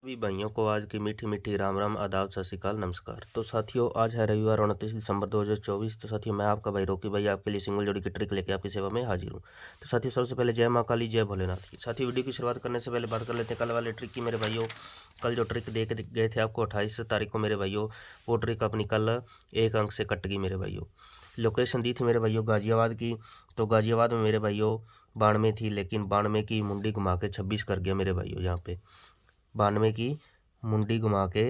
सभी भाइयों को आज की मीठी मीठी राम राम, आदाब, सत श्री अकाल, नमस्कार। तो साथियों, आज है रविवार 29 दिसंबर 2024। तो साथियों, मैं आपका भाई रोकी भाई आपके लिए सिंगल जोड़ी की ट्रिक लेके आपकी सेवा में हाजिर हूँ। तो साथियों, सबसे पहले जय माँ काली, जय भोलेनाथ की। साथियों, वीडियो की शुरुआत करने से पहले बात कर लेते हैं कल वाले ट्रिक की मेरे भाइयों। कल जो ट्रिक दे के गए थे आपको 28 तारीख को मेरे भाइयों, वो ट्रिक अपनी कल एक अंक से कट गई मेरे भाइयों। लोकेशन दी थी मेरे भाइयों गाजियाबाद की। तो गाजियाबाद में मेरे भाइयों 92 थी, लेकिन 92 की मुंडी घुमा के 26 कर गया मेरे भाइयों। यहाँ पे 92 की मुंडी घुमा के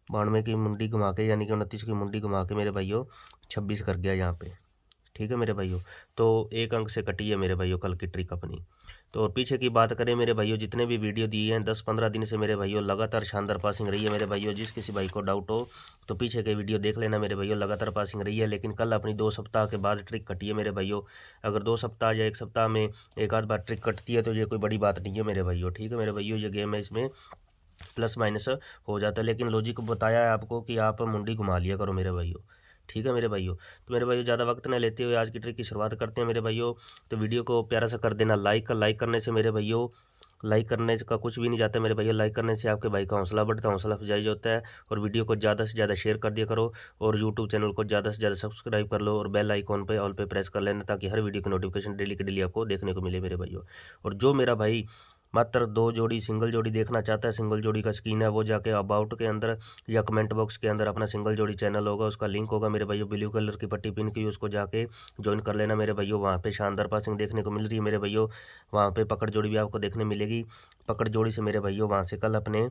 92 की मुंडी घुमा के यानी कि 29 की मुंडी घुमा के मेरे भाइयों 26 कर गया यहाँ पे। ठीक है मेरे भाइयों, तो एक अंक से कटी है मेरे भाइयों कल की ट्रिक अपनी। तो और पीछे की बात करें मेरे भाइयों, जितने भी वीडियो दिए हैं 10-15 दिन से मेरे भाइयों लगातार शानदार पासिंग रही है मेरे भाइयों। जिस किसी भाई को डाउट हो तो पीछे के वीडियो देख लेना मेरे भाइयों, लगातार पासिंग रही है। लेकिन कल अपनी 2 सप्ताह के बाद ट्रिक कटी है मेरे भाइयों। अगर 2 सप्ताह या 1 सप्ताह में एक आध बार ट्रिक कटती है तो ये कोई बड़ी बात नहीं है मेरे भाइयों। ठीक है मेरे भाइयों, ये गेम है, इसमें प्लस माइनस हो जाता है, लेकिन लॉजिक बताया है आपको कि आप मुंडी घुमा लिया करो मेरे भाइयों। ठीक है मेरे भाइयों, तो मेरे भाइयों ज़्यादा वक्त न लेते हुए आज की ट्रिक की शुरुआत करते हैं मेरे भाइयों। तो वीडियो को प्यारा सा कर देना लाइक। लाइक करने से मेरे भाइयों, लाइक करने का कुछ भी नहीं जाता मेरे भैया। लाइक करने से आपके भाई का हौसला बढ़ता है, हौसला अफजाई होता है। और वीडियो को ज़्यादा से ज़्यादा शेयर कर दिया करो, और यूट्यूब चैनल को ज़्यादा से ज़्यादा सब्सक्राइब कर लो, और बेल आइकॉन पे ऑल पे प्रेस कर लेना, ताकि हर वीडियो की नोटिफिकेशन डेली की डेली आपको देखने को मिले मेरे भाइयों। और जो मेरा भाई मात्र 2 जोड़ी सिंगल जोड़ी देखना चाहता है, सिंगल जोड़ी का स्कीन है, वो जाके अबाउट के अंदर या कमेंट बॉक्स के अंदर अपना सिंगल जोड़ी चैनल होगा, उसका लिंक होगा मेरे भाइयों, ब्लू कलर की पट्टी पिन की, उसको जाके ज्वाइन कर लेना मेरे भाइयों। वहाँ पे शानदार पासिंग देखने को मिल रही है मेरे भाइयों। वहाँ पे पकड़ जोड़ी भी आपको देखने मिलेगी। पकड़ जोड़ी से मेरे भाइयों वहाँ से कल अपने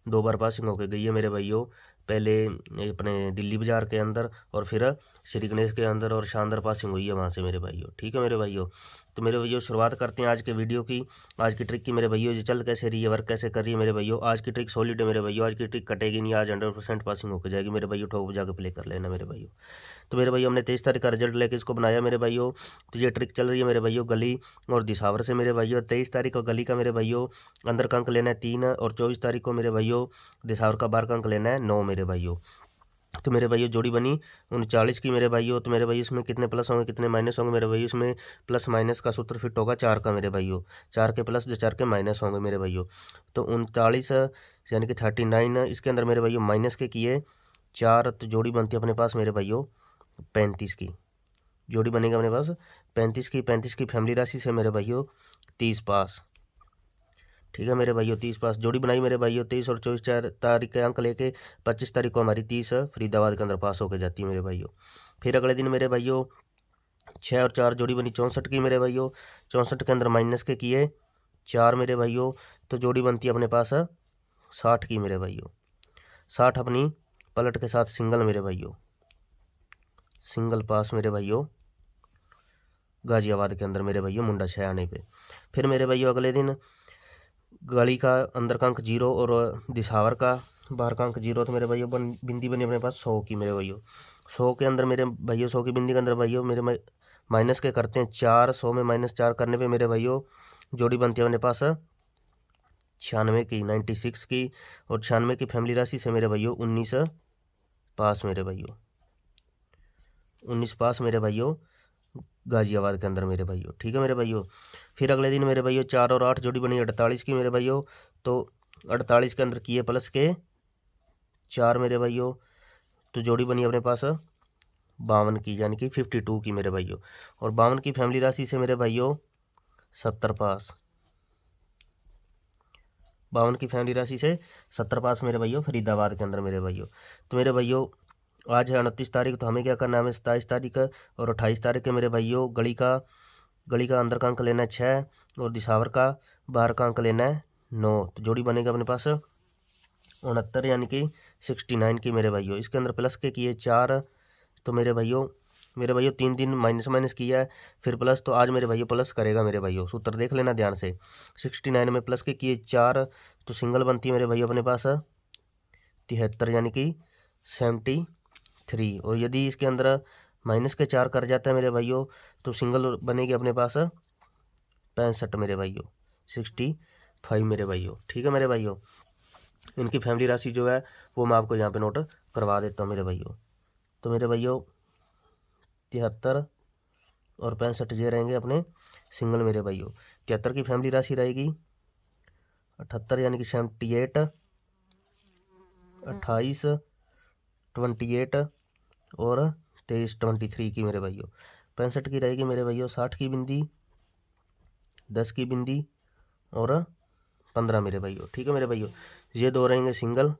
2 बार पासिंग होके गई है मेरे भाइयों। पहले अपने दिल्ली बाजार के अंदर और फिर श्री गणेश के अंदर, और शानदार पासिंग हुई है वहाँ से मेरे भाइयों। ठीक है मेरे भाइयों, तो मेरे भाइयों शुरुआत करते हैं आज के वीडियो की, आज की ट्रिक की मेरे भाइयों। ये चल कैसे रही है, वर्क कैसे कर रही है मेरे भाइयों। आज की ट्रिक सॉलिड है मेरे भाइयों, आज की ट्रिक कटेगी नहीं, आज 100% पासिंग होकर जाएगी मेरे भाइयों। ठोक बजा के प्ले कर लेना मेरे भाइयों। तो मेरे भाइयों, हमने 23 तारीख का रिजल्ट लेके इसको बनाया मेरे भाइयों। तो ये ट्रिक चल रही है मेरे भाइयों गली और दिसावर से मेरे भाइयों। 23 तारीख को गली का मेरे भाइयों अंदर का अंक लेना है 3, और 24 तारीख को मेरे भाइयों दिसावर का बाहर का अंक लेना है 9 मेरे भाइयों। तो मेरे भाइयों जोड़ी बनी 39 की मेरे भाइयों। तो मेरे भाइयों इसमें कितने प्लस होंगे कितने माइनस होंगे मेरे भाइयों। इसमें प्लस माइनस का सूत्र फिट होगा 4 का मेरे भाइयों। 4 के प्लस जो 4 के माइनस होंगे मेरे भाइयों। तो 39 यानी कि 39, इसके अंदर मेरे भाइयों माइनस के किए 4, तो जोड़ी बनती है अपने पास मेरे भाइयों 35 की। जोड़ी बनेगा अपने पास 35 की फैमिली राशि से मेरे भाइयों 30 पास। ठीक है मेरे भाइयों, 30 पास जोड़ी बनाई मेरे भाइयों। 23 और 24 तारीख के अंक लेके 25 तारीख को हमारी 30 फरीदाबाद के अंदर पास होकर जाती है मेरे भाइयों। फिर अगले दिन मेरे भाइयों 6 और 4 जोड़ी बनी 64 की मेरे भाइयों। 64 के अंदर माइनस के किए 4 मेरे भाइयों, तो जोड़ी बनती है अपने पास 60 की मेरे भाइयों। 60 अपनी पलट के साथ सिंगल मेरे भाइयों, सिंगल पास मेरे भाइयों गाजियाबाद के अंदर मेरे भाइयों मुंडा 6 आने पे। फिर मेरे भाइयों अगले दिन गली का अंदर का अंक 0 और दिसावर का बाहर का अंक 0, तो मेरे भाइयों बिंदी बनी अपने पास 100 की मेरे भाइयों। 100 के अंदर मेरे भाइयों 100 की बिंदी के अंदर भाइयों मेरे माइनस के करते हैं 4। 100 में -4 करने पे मेरे भाइयों जोड़ी बनती है अपने पास 96 की, 96 की। और 96 की फैमिली राशि से मेरे भाइयों 19 पास मेरे भाइयों, 19 पास मेरे भाइयों गाजियाबाद के अंदर मेरे भाइयों। ठीक है मेरे भाइयों। फिर अगले दिन मेरे भाइयों 4 और 8 जोड़ी बनी 48 की मेरे भाइयों। तो 48 के अंदर किए प्लस के 4 मेरे भाइयों, तो जोड़ी बनी अपने पास 52 की, यानी कि 52 की मेरे भाइयों। और 52 की फैमिली राशि से मेरे भाइयों 70 पास। 52 की फैमिली राशि से 70 पास मेरे भाइयों फरीदाबाद के अंदर मेरे भाइयों। तो मेरे भाइयों आज है 29 तारीख, तो हमें क्या करना है, हमें 27 तारीख और 28 तारीख के मेरे भाइयों गली का अंदर का अंक लेना है 6, और दिसावर का बाहर का अंक लेना है 9, तो जोड़ी बनेगा अपने पास 69 यानी कि 69 की मेरे भाइयों। इसके अंदर प्लस के किए 4, तो मेरे भाइयों 3 दिन माइनस किया है, फिर प्लस, तो आज मेरे भाइयों प्लस करेगा मेरे भाइयों। सूत्र देख लेना ध्यान से। 69 में प्लस के किए 4, तो सिंगल बनती है मेरे भाइयों अपने पास 73 यानी कि 73। और यदि इसके अंदर माइनस के 4 कर जाता है मेरे भाइयों, तो सिंगल बनेगी अपने पास 65 मेरे भाइयों, 65 मेरे भाइयों। ठीक है मेरे भाइयों, इनकी फैमिली राशि जो है वो मैं आपको यहाँ पे नोट करवा देता हूँ मेरे भाइयों। तो मेरे भाइयों 73 और 65 ये रहेंगे अपने सिंगल मेरे भाइयों। 73 की फैमिली राशि रहेगी 78 यानी कि 78, 28, 28 और 23, 23 की मेरे भाइयों। 65 की रहेगी मेरे भाइयों 60 की बिंदी, 10 की बिंदी और 15 मेरे भाइयों। ठीक है मेरे भाइयों, ये दो रहेंगे सिंगल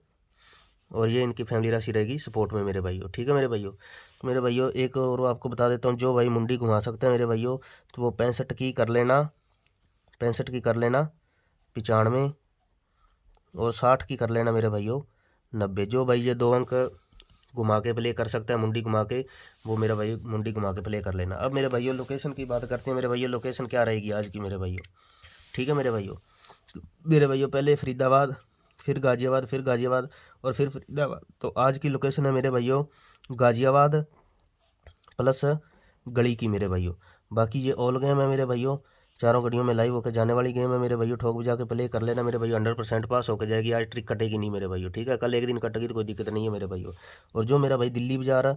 और ये इनकी फैमिली राशि रहेगी सपोर्ट में मेरे भाइयों। ठीक है मेरे भाइयों। तो मेरे भाइयों एक और आपको बता देता हूँ, जो भाई मुंडी घुमा सकते हैं मेरे भाइयों तो वो 65 की कर लेना, 65 की कर लेना 95 और 60 की कर लेना मेरे भाइयों 90। जो भाई ये 2 अंक घुमा के प्ले कर सकता है मुंडी घुमा के, वो मेरा भाई मुंडी घुमा के प्ले कर लेना। अब मेरे भाइयों लोकेशन की बात करते हैं मेरे भाइयों, लोकेशन क्या रहेगी आज की मेरे भाइयों। ठीक है मेरे भाइयों। तो मेरे भाइयों पहले फरीदाबाद, फिर गाज़ियाबाद, फिर गाज़ियाबाद और फिर फरीदाबाद। तो आज की लोकेशन है मेरे भाइयों गाज़ियाबाद प्लस गली की मेरे भाइयों। बाकी ये ऑल गेम है मेरे भाइयों, चारों गड़ियों में लाइव होकर जाने वाली गेम है मेरे भाइयों। ठोक बजा के प्ले कर लेना मेरे भाइयों, 100% पास होकर जाएगी। आज ट्रिक कटेगी नहीं मेरे भाइयों। ठीक है, कल एक दिन कटेगी तो कोई दिक्कत नहीं है मेरे भाइयों। और जो मेरा भाई दिल्ली बाजार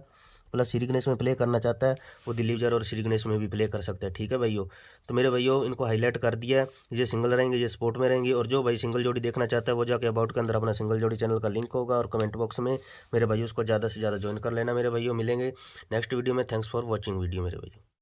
प्लस श्री गणेश में प्ले करना चाहता है वो दिल्ली बाजार और श्री गणेश में भी प्ले कर सकता है। ठीक है भाइयों। तो मेरे भाइयों इनको हाईलाइट कर दिया है, ये सिंगल रहेंगे, ये स्पोर्ट में रहेंगे। और जो भाई सिंगल जोड़ी देखना चाहता है वो जाके अबाउट के अंदर अपना सिंगल जोड़ी चैनल का लिंक होगा और कमेंट बॉक्स में मेरे भाइयों उसको ज़्यादा से ज़्यादा ज्वाइन कर लेना मेरे भाइयों। मिलेंगे नेक्स्ट वीडियो में। थैंक्स फॉर वॉचिंग वीडियो मेरे भाइयों।